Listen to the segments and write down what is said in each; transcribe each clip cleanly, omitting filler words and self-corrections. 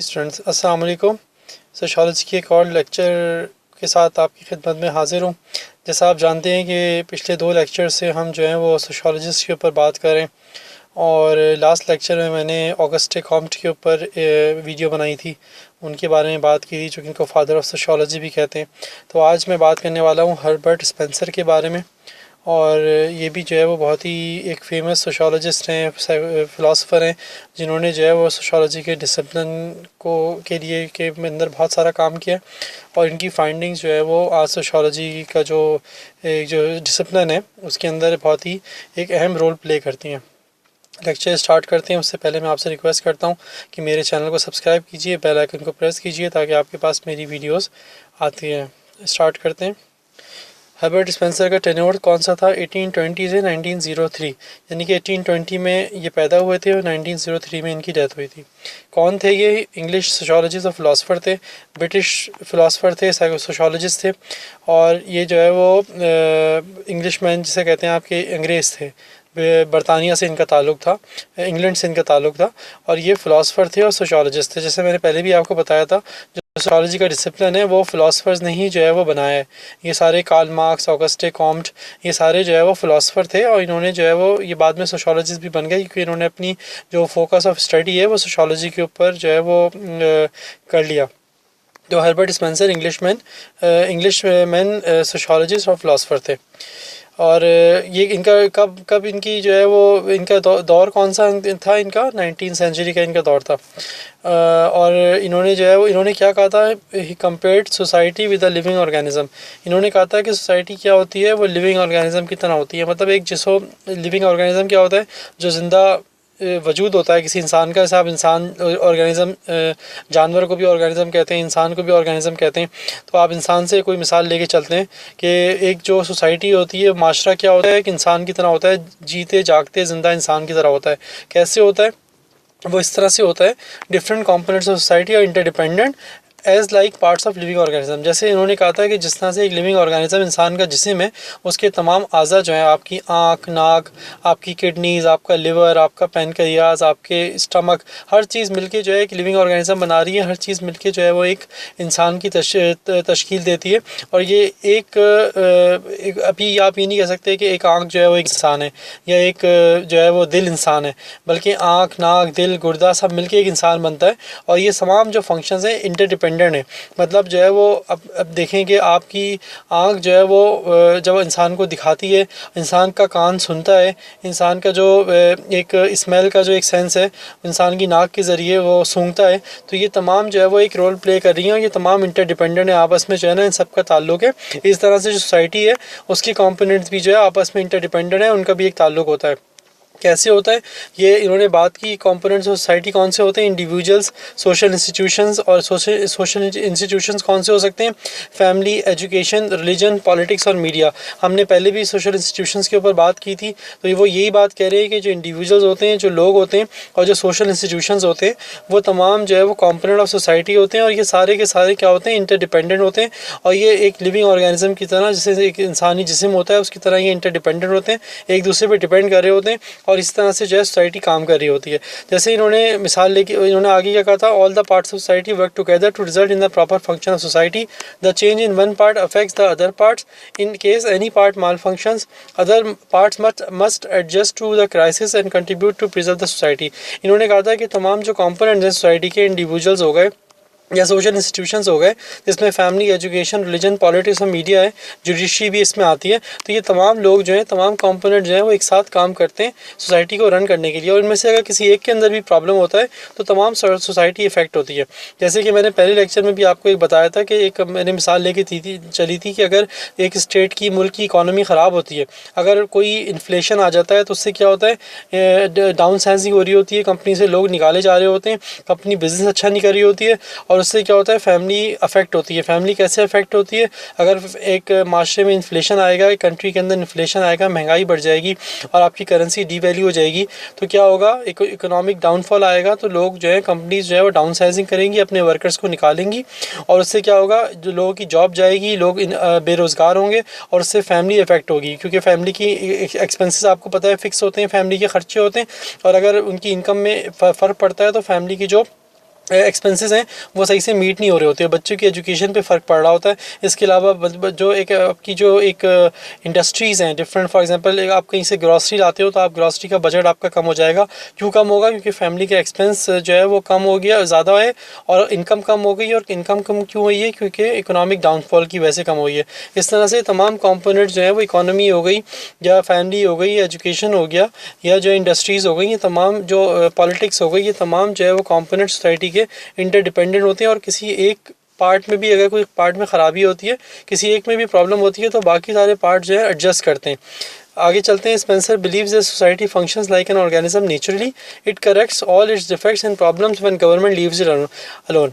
Students अस्सलाम वालेकुम। Sociology के एक और लेक्चर के साथ आपकी खिदमत में हाज़िर हूँ। जैसा आप जानते हैं कि पिछले 2 लेक्चर से हम जो हैं वो सोशियोलॉजिस्ट के ऊपर बात करें, और लास्ट लेक्चर में मैंने ऑगस्टे कॉम्ट के ऊपर वीडियो बनाई थी, उनके बारे में बात की थी, जो कि इनको फादर ऑफ सोशियोलॉजी भी कहते हैं। तो आज मैं बात करने वाला हूँ हर्बर्ट स्पेंसर के बारे में। और ये भी जो है वो बहुत ही एक फेमस सोशियोलॉजिस्ट हैं, फ़िलासफ़र हैं, जिन्होंने जो है वो सोशियोलॉजी के डिसिप्लिन को के लिए के अंदर बहुत सारा काम किया। और इनकी फाइंडिंग्स जो है वो आज सोशियोलॉजी का जो डिसिप्लिन है उसके अंदर बहुत ही एक अहम रोल प्ले करती हैं। लेक्चर स्टार्ट करते हैं उससे पहले मैं आपसे रिक्वेस्ट करता हूँ कि मेरे चैनल को सब्सक्राइब कीजिए, बेल आइकन को प्रेस कीजिए ताकि आपके पास मेरी वीडियोस आती हैं। स्टार्ट करते हैं। हर्बर्ट स्पेंसर का टेन्योर कौन सा था? 1820 से 1903, यानी कि 1820 में ये पैदा हुए थे और 1903 में इनकी डेथ हुई थी। कौन थे ये? इंग्लिश सोशियोलॉजिस्ट और फ़िलासफ़र थे, ब्रिटिश फ़िलासफ़र थे, सोशियोलॉजिस्ट थे। और ये जो है वो इंग्लिश मैन जिसे कहते हैं आपके अंग्रेज़ थे, बरतानिया से इनका ताल्लुक़ था, इंग्लैंड से इनका ताल्लुक़ था। और ये फ़िलासफ़र थे और सोशियोलॉजिस्ट थे। जैसे मैंने पहले भी आपको बताया था, सोशियोलॉजी का डिसिप्लिन है वो फ़िलासफ़र्स ने ही जो है वो बनाया है। ये सारे कार्ल मार्क्स, ऑगस्टे कॉम्ट, ये सारे जो है वो फ़िलासफ़र थे, और इन्होंने जो है वो ये बाद में सोशियोलॉजिस्ट भी बन गए, क्योंकि इन्होंने अपनी जो फोकस ऑफ स्टडी है वो सोशियोलॉजी के ऊपर जो है वो कर लिया। तो Herbert Spencer English man sociologist और फ़िलासफ़र थे। और ये इनका कब इनकी जो है वो इनका दौर कौन सा था? इनका 19th सेंचुरी का इनका दौर था। और इन्होंने जो है वो इन्होंने क्या कहा था? He compared society with a living organism. इन्होंने कहा था कि सोसाइटी क्या होती है, वो लिविंग ऑर्गेनिज्म की तरह होती है। मतलब एक जिसको लिविंग ऑर्गेनिज्म क्या होता है? जो ज़िंदा वजूद होता है किसी इंसान का। जैसे आप इंसान ऑर्गेनिज़म, जानवर को भी ऑर्गेनिज़म कहते हैं, इंसान को भी ऑर्गेनिज़म कहते हैं। तो आप इंसान से कोई मिसाल लेके चलते हैं कि एक जो सोसाइटी होती है, माशरा क्या होता है? एक इंसान की तरह होता है, जीते जागते ज़िंदा इंसान की तरह होता है। कैसे होता है वो? इस तरह से होता है, different components of society are interdependent as like parts of living organism. जैसे इन्होंने कहा था कि जिस तरह से एक लिविंग ऑर्गेनिज्म इंसान का जिस्म है, उसके तमाम अज़ा जो हैं, आपकी आँख, नाक, आपकी किडनीज़, आपका लिवर, आपका पैनक्रियाज, आपके स्टमक, हर चीज़ मिलके जो है एक लिविंग ऑर्गेनिज्म बना रही है। हर चीज़ मिलके जो है वो एक इंसान की तश्कील देती है। और ये एक अभी आप ये नहीं कह सकते कि एक आँख जो है वो एक इंसान है, या एक जो है वो दिल इंसान है, बल्कि आँख, नाक, दिल, गुर्दा सब मिलके एक इंसान बनता है। और ये तमाम जो फंक्शंस हैं इंटरडिपेंडेंट है। मतलब जो है वो अब देखें कि आपकी आँख जो है वो जब इंसान को दिखाती है, इंसान का कान सुनता है, इंसान का जो एक स्मेल का जो एक सेंस है, इंसान की नाक के ज़रिए वो सूंघता है। तो ये तमाम जो है वो एक रोल प्ले कर रही हैं, और ये तमाम इंटरडिपेंडेंट है आपस में, जो है ना, इन सब का ताल्लुक़ है। इस तरह से जो सोसाइटी है उसकी कंपोनेंट्स भी जो है आपस में इंटरडिपेंडेंट है, उनका भी एक ताल्लुक़ होता है। कैसे होता है ये इन्होंने बात की। कंपोनेंट्स ऑफ सोसाइटी कौन से होते हैं? Individuals, social institutions. और सोशल इंस्टीट्यूशंस कौन से हो सकते हैं? फैमिली, एजुकेशन, रिलीजन, पॉलिटिक्स और मीडिया। हमने पहले भी सोशल इंस्टीट्यूशंस के ऊपर बात की थी। तो वो यही बात कह रहे हैं कि जो इंडिविजुअल्स होते हैं, जो लोग होते हैं, और जो सोशल इंस्टीट्यूशंस होते हैं, वो तमाम जो है वो कंपोनेंट ऑफ सोसाइटी होते हैं। और ये सारे के सारे क्या होते हैं? इंटरडिपेंडेंट होते हैं। और ये एक लिविंग ऑर्गेनिज्म की तरह, जैसे एक इंसानी जिस्म होता है उसकी तरह ये इंटरडिपेंडेंट होते हैं, एक दूसरे पर डिपेंड कर रहे होते हैं। और इस तरह से जो है सोसाइटी काम कर रही होती है। जैसे इन्होंने मिसाल लेके इन्होंने आगे क्या कहा था? All the parts of society work together to result in the proper function of society. The change in one part affects the other parts. In case any part malfunctions, other parts must adjust to the crisis and contribute to preserve the society. इन्होंने कहा था कि तमाम जो components हैं society के, individuals हो गए या सोशल इंस्टीट्यूशंस हो गए, जिसमें फैमिली, एजुकेशन, रिलीजन, पॉलिटिक्स और मीडिया है, जुडिशरी भी इसमें आती है। तो ये तमाम लोग जो हैं, तमाम कंपोनेंट जो हैं वो एक साथ काम करते हैं सोसाइटी को रन करने के लिए। और इनमें से अगर किसी एक के अंदर भी प्रॉब्लम होता है तो तमाम सोसाइटी इफेक्ट होती है। जैसे कि मैंने पहले लेक्चर में भी आपको एक बताया था कि एक मैंने मिसाल लेके चली थी कि अगर एक स्टेट की, मुल्क की इकॉनमी ख़राब होती है, अगर कोई इन्फ्लेशन आ जाता है तो उससे क्या होता है? डाउन साइजिंग हो रही होती है, कंपनी से लोग निकाले जा रहे होते हैं, कंपनी बिजनेस अच्छा नहीं कर रही होती है। और उससे क्या होता है? फैमिली अफेक्ट होती है। फैमिली कैसे अफेक्ट होती है? अगर एक माशरे में इन्फ्लेशन आएगा, एक कंट्री के अंदर इन्फ्लेशन आएगा, महंगाई बढ़ जाएगी और आपकी करेंसी डीवैल्यू हो जाएगी, तो क्या होगा? इकोनॉमिक डाउनफॉल आएगा। तो लोग जो है, कंपनीज जो है वो डाउन साइजिंग करेंगी, अपने वर्कर्स को निकालेंगी, और उससे क्या होगा? जो लोगों की जॉब जाएगी, लोग बेरोज़गार होंगे, और उससे फैमिली इफेक्ट होगी, क्योंकि फैमिली की एक्सपेंसेस आपको पता है फिक्स होते हैं, फैमिली के खर्चे होते हैं। और अगर उनकी इनकम में फ़र्क पड़ता है तो फैमिली की जो एक्सपेंसेस हैं वो सही से मीट नहीं हो रहे होते, बच्चों की एजुकेशन पे फ़र्क पड़ रहा होता है। इसके अलावा जो एक आपकी जो एक इंडस्ट्रीज़ हैं डिफरेंट, फॉर एग्जांपल आप कहीं से ग्रॉसरी लाते हो तो आप ग्रॉसरी का बजट आपका कम हो जाएगा। क्यों कम होगा? क्योंकि फैमिली का एक्सपेंस जो है वो कम हो गया, ज़्यादा है, और इनकम कम हो गई। और इनकम कम क्यों हुई है? क्योंकि इकोनॉमिक डाउनफॉल की वजह से कम हुई है। इस तरह से तमाम कंपोनेंट्स जो है वो इकोनॉमी हो गई या फैमिली हो गई या एजुकेशन हो गया या जो इंडस्ट्रीज़ हो गई, ये तमाम जो पॉलिटिक्स हो गई, ये तमाम जो है वो कंपोनेंट सोसाइटी के इंटरडिपेंडेंट होते हैं। और किसी एक पार्ट में भी अगर कोई पार्ट में ख़राबी होती है, किसी एक में भी प्रॉब्लम होती है, तो बाकी सारे पार्ट जो है एडजस्ट करते हैं। आगे चलते हैं। Spencer believes that society functions like an organism naturally, it corrects all it's defects and problems when government leaves it alone.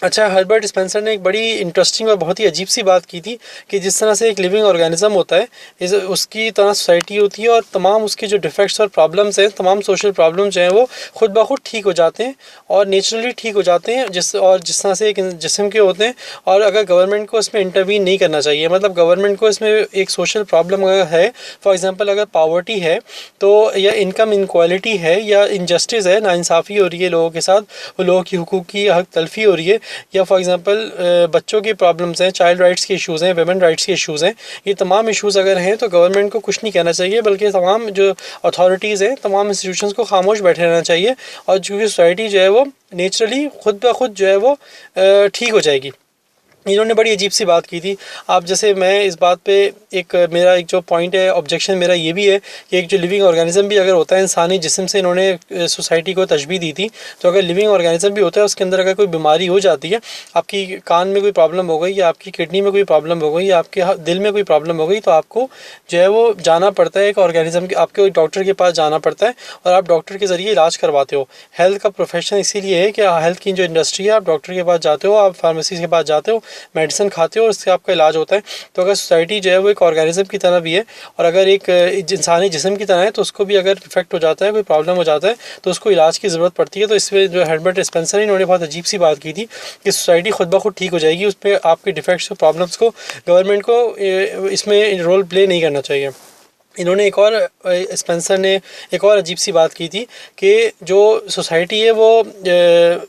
अच्छा, हर्बर्ट स्पेंसर ने एक बड़ी इंटरेस्टिंग और बहुत ही अजीब सी बात की थी कि जिस तरह से एक लिविंग ऑर्गेनिज्म होता है, इस उसकी तरह सोसाइटी होती है, और तमाम उसके जो डिफेक्ट्स और प्रॉब्लम्स हैं, तमाम सोशल प्रॉब्लम्स जो हैं वो खुद ब खुद ठीक हो जाते हैं और नेचुरली ठीक हो जाते हैं, जिस तरह से एक जिस्म के होते हैं। और अगर गवर्नमेंट को इसमें इंटरवीन नहीं करना चाहिए, मतलब गवर्नमेंट को इसमें एक सोशल प्रॉब्लम अगर है, फॉर एग्जांपल अगर पावर्टी है तो, या इनकम इनक्वालिटी है, या इनजस्टिस है, नाइंसाफ़ी हो रही है लोगों के साथ, वो लोगों की हुकूक की हक तलफी हो रही है, या फॉर एग्जांपल बच्चों की प्रॉब्लम्स हैं, चाइल्ड राइट्स के इश्यूज़ हैं, वेमेन राइट्स के इश्यूज़ हैं, ये तमाम इश्यूज़ अगर हैं तो गवर्नमेंट को कुछ नहीं कहना चाहिए, बल्कि तमाम जो अथॉरिटीज़ हैं, तमाम इंस्टीट्यूशंस को खामोश बैठे रहना चाहिए। और चूँकि सोसाइटी जो है वो नेचुरली खुद ब खुद जो है वो ठीक हो जाएगी। इन्होंने बड़ी अजीब सी बात की थी। आप जैसे, मैं इस बात पे मेरा एक जो पॉइंट है, ऑब्जेक्शन मेरा ये भी है कि एक जो लिविंग ऑर्गेनिज्म भी अगर होता है इंसानी जिस्म से, इन्होंने सोसाइटी को तशबीह दी थी, तो अगर लिविंग ऑर्गेनिज्म भी होता है, उसके अंदर अगर कोई बीमारी हो जाती है, आपकी कान में कोई प्रॉब्लम हो गई, या आपकी किडनी में कोई प्रॉब्लम हो गई, या आपके दिल में कोई प्रॉब्लम हो गई, तो आपको जो है वो जाना पड़ता है एक ऑर्गेनिज्म के, आपके डॉक्टर के पास जाना पड़ता है, और आप डॉक्टर के ज़रिए इलाज करवाते हो। हेल्थ का प्रोफेशन इसीलिए है कि हेल्थ की जो इंडस्ट्री है, आप डॉक्टर के पास जाते हो, आप फार्मेसी के पास जाते हो, मेडिसिन खाते हो और उससे आपका इलाज होता है। तो अगर सोसाइटी जो है वो एक ऑर्गेनिज्म की तरह भी है, और अगर एक इंसानी जिस्म की तरह है, तो उसको भी अगर इफेक्ट हो जाता है, कोई प्रॉब्लम हो जाता है, तो उसको इलाज की ज़रूरत पड़ती है। तो इसमें जो हर्बर्ट स्पेंसर, इन्होंने बहुत अजीब सी बात की थी कि सोसाइटी खुद ब खुद ठीक हो जाएगी, उस पर आपके डिफेक्ट्स और प्रॉब्लम्स को गवर्नमेंट को इसमें रोल प्ले नहीं करना चाहिए। इन्होंने एक और, स्पेंसर ने एक और अजीब सी बात की थी कि जो सोसाइटी है वो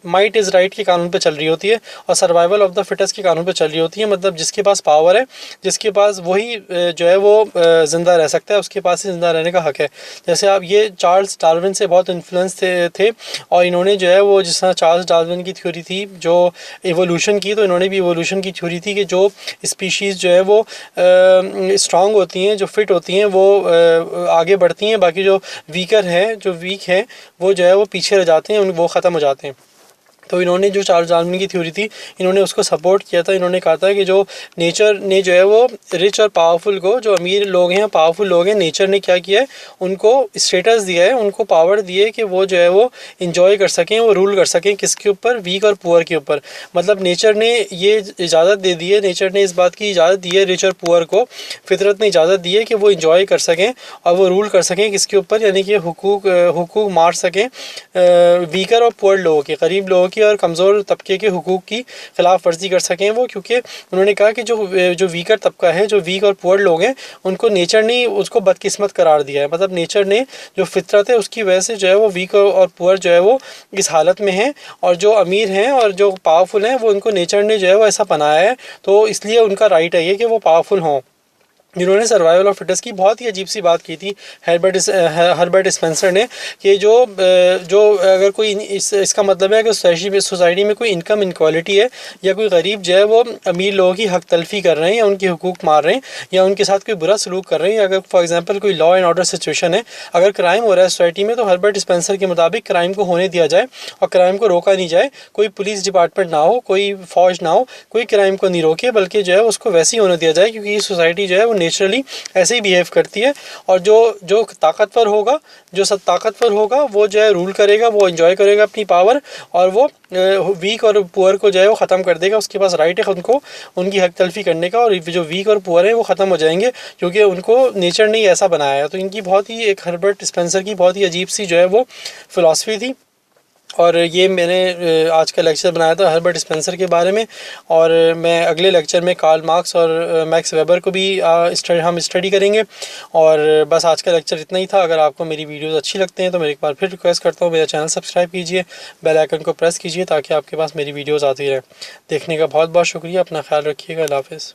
माइट इज़ राइट के कानून पे चल रही होती है, और सर्वाइवल ऑफ द फिटेस्ट के कानून पे चल रही होती है। मतलब जिसके पास पावर है, जिसके पास वही जो है वो ज़िंदा रह सकता है, उसके पास ही ज़िंदा रहने का हक़ है। जैसे आप, ये चार्ल्स डार्विन से बहुत इन्फ्लुएंस थे, और इन्होंने जो है वो, जिस तरह चार्ल्स डार्विन की थ्योरी थी जो एवोल्यूशन की, तो इन्होंने भी एवोल्यूशन की थ्योरी थी कि जो स्पीशीज़ जो है वो स्ट्रॉन्ग होती हैं, जो फिट होती हैं, वो आगे बढ़ती हैं, बाकी जो वीकर हैं, जो वीक हैं, वो जो है वो पीछे रह जाते हैं, वो ख़त्म हो जाते हैं। तो इन्होंने जो चार्ल्स डार्विन की थ्योरी थी, इन्होंने उसको सपोर्ट किया था। इन्होंने कहा था कि जो नेचर ने जो है वो रिच और पावरफुल को, जो अमीर लोग हैं, पावरफुल लोग हैं, नेचर ने क्या किया है, उनको स्टेटस दिया है, उनको पावर दी है कि वो जो है वो इंजॉय कर सकें, वो रूल कर सकें किसके ऊपर, वीक और पुअर के ऊपर। मतलब नेचर ने ये इजाज़त दे दी है, नेचर ने इस बात की इजाज़त दी है रिच और पुअर को, फितरत ने इजाज़त दी है कि वो इंजॉय कर सकें और वो रूल कर सकें किसके ऊपर, यानी कि हुकूक मार सकें वीकर और पुअर लोगों के, गरीब लोगों और कमज़ोर तबके के हुकूक की खिलाफ वर्जी कर सकें वो। क्योंकि उन्होंने कहा कि जो वीकर तबका है, जो वीक और पुअर लोग हैं, उनको नेचर ने उसको बदकिस्मत करार दिया है। मतलब नेचर ने जो फितरत है उसकी वजह से जो है वो वीक और पुअर जो है वो इस हालत में हैं, और जो अमीर हैं और जो पावरफुल हैं, वो उनको नेचर ने जो है वो ऐसा बनाया है, तो इसलिए उनका राइट है ये कि वो पावरफुल हों। जिन्होंने सर्वाइवल ऑफ फिटेस्ट की बहुत ही अजीब सी बात की थी हर्बर्ट स्पेंसर ने, कि जो अगर कोई इसका मतलब है कि सोसाइटी में कोई इनकम इनक्वालिटी है, या कोई गरीब जो है वो अमीर लोगों की हक तलफी कर रहे हैं, या उनके हुकूक मार रहे हैं, या उनके साथ कोई बुरा सलूक कर रहे हैं, अगर फॉर एग्जांपल कोई लॉ एंड ऑर्डर सिचुएशन है, अगर क्राइम हो रहा है सोसाइटी में, तो हर्बर्ट स्पेंसर के मुताबिक क्राइम को होने दिया जाए और क्राइम को रोका नहीं जाए। कोई पुलिस डिपार्टमेंट ना हो, कोई फौज ना हो, कोई क्राइम को नहीं रोके, बल्कि जो है उसको वैसे ही होने दिया जाए, क्योंकि ये सोसाइटी जो है वो नेचुरली ऐसे ही बिहेव करती है। और जो ताकतवर होगा, जो सब ताकतवर होगा, वो जो है रूल करेगा, वो एंजॉय करेगा अपनी पावर, और वो वीक और पुअर को जो है वो ख़त्म कर देगा। उसके पास राइट है उनको उनकी हक तलफी करने का, और जो वीक और पुअर है वो ख़त्म हो जाएंगे, क्योंकि उनको नेचर ने ऐसा बनाया है। तो इनकी बहुत ही, एक हर्बर्ट स्पेंसर की बहुत ही अजीब सी जो है वो फ़िलासफ़ी थी। और ये मैंने आज का लेक्चर बनाया था हर्बर्ट स्पेंसर के बारे में, और मैं अगले लेक्चर में कार्ल मार्क्स और मैक्स वेबर को भी हम स्टडी करेंगे। और बस आज का लेक्चर इतना ही था। अगर आपको मेरी वीडियोस अच्छी लगती हैं तो मैं एक बार फिर रिक्वेस्ट करता हूँ, मेरा चैनल सब्सक्राइब कीजिए, बेल आइकन को प्रेस कीजिए ताकि आपके पास मेरी वीडियोज़ आती रहें। देखने का बहुत बहुत शुक्रिया। अपना ख्याल रखिएगा। अल्लाह हाफ़िज़।